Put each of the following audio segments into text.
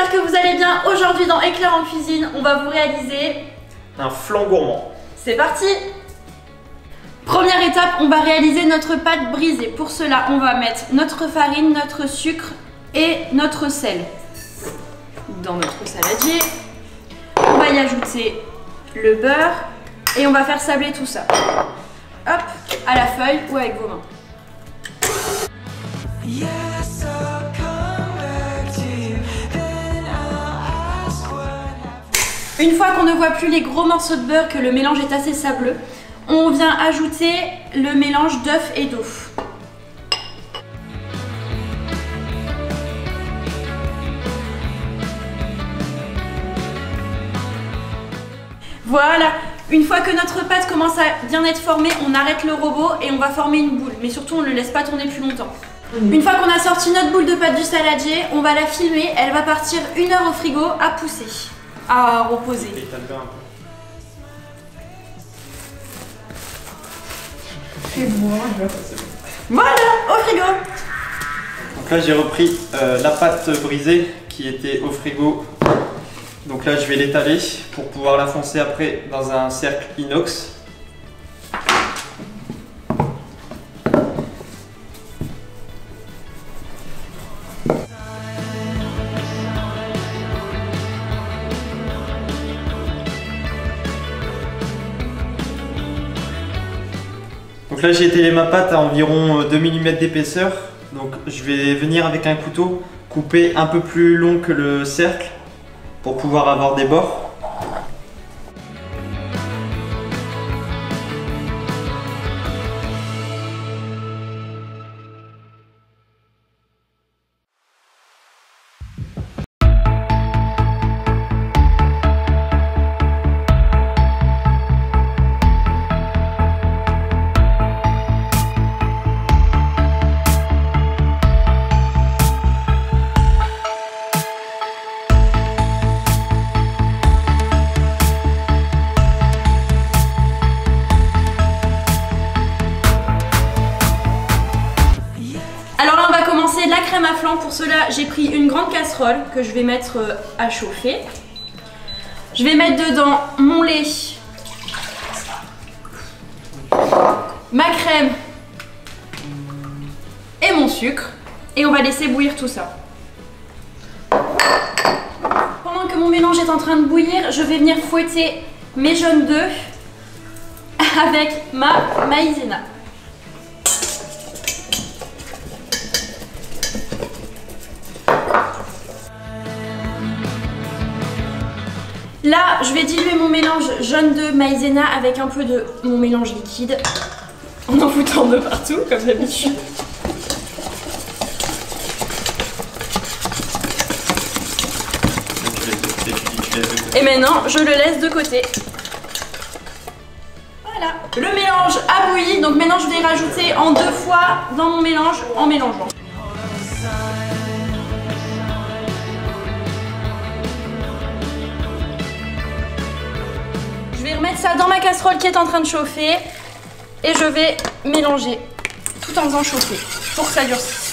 j'espère que vous allez bien. Aujourd'hui dans Éclair en cuisine, on va vous réaliser un flan gourmand. C'est parti. Première étape, on va réaliser notre pâte brisée. Pour cela, on va mettre notre farine, notre sucre et notre sel dans notre saladier. On va y ajouter le beurre et on va faire sabler tout ça. Hop, à la feuille ou avec vos mains. Une fois qu'on ne voit plus les gros morceaux de beurre, que le mélange est assez sableux, on vient ajouter le mélange d'œufs et d'eau. Voilà, une fois que notre pâte commence à bien être formée, on arrête le robot et on va former une boule. Mais surtout, on ne le laisse pas tourner plus longtemps. Une fois qu'on a sorti notre boule de pâte du saladier, on va la filmer. Elle va partir 1 heure au frigo à pousser, à reposer. Voilà, au frigo. Donc là j'ai repris la pâte brisée qui était au frigo. Donc là je vais l'étaler pour pouvoir la foncer après dans un cercle inox. Donc là j'ai étalé ma pâte à environ 2 mm d'épaisseur. Donc je vais venir avec un couteau couper un peu plus long que le cercle pour pouvoir avoir des bords. La crème à flan, pour cela j'ai pris une grande casserole que je vais mettre à chauffer. Je vais mettre dedans mon lait, ma crème et mon sucre et on va laisser bouillir tout ça. Pendant que mon mélange est en train de bouillir, je vais venir fouetter mes jaunes d'œufs avec ma maïzena. Là, je vais diluer mon mélange jaune d'œuf maïzena avec un peu de mon mélange liquide en foutant de partout, comme d'habitude. Et maintenant, je le laisse de côté. Voilà. Le mélange a bouilli, donc maintenant je vais rajouter en 2 fois dans mon mélange en mélangeant. Je vais remettre ça dans ma casserole qui est en train de chauffer et je vais mélanger tout en faisant chauffer pour que ça durcisse.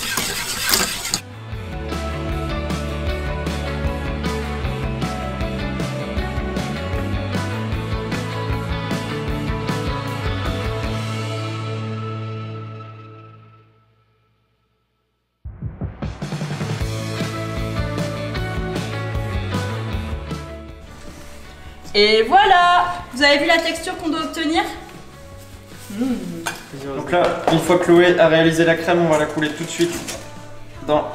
Et voilà! Vous avez vu la texture qu'on doit obtenir? Donc là, une fois que Chloé a réalisé la crème, on va la couler tout de suite dans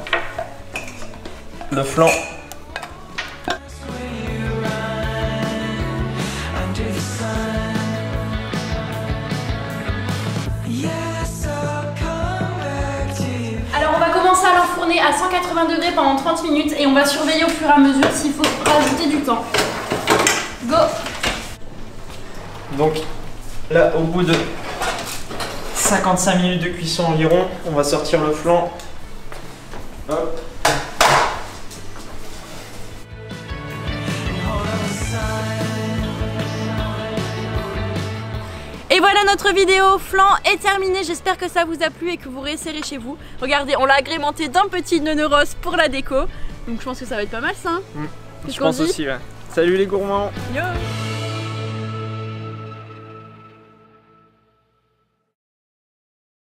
le flan. Alors on va commencer à l'enfourner à 180 degrés pendant 30 minutes et on va surveiller au fur et à mesure s'il faut rajouter du temps. Go! Donc là, au bout de 55 minutes de cuisson environ, on va sortir le flan. Hop. Et voilà, notre vidéo flan est terminée. J'espère que ça vous a plu et que vous réessayerez chez vous. Regardez, on l'a agrémenté d'un petit nœud rose pour la déco. Donc je pense que ça va être pas mal ça. Hein. Je pense aussi, ouais. Salut les gourmands. Yo.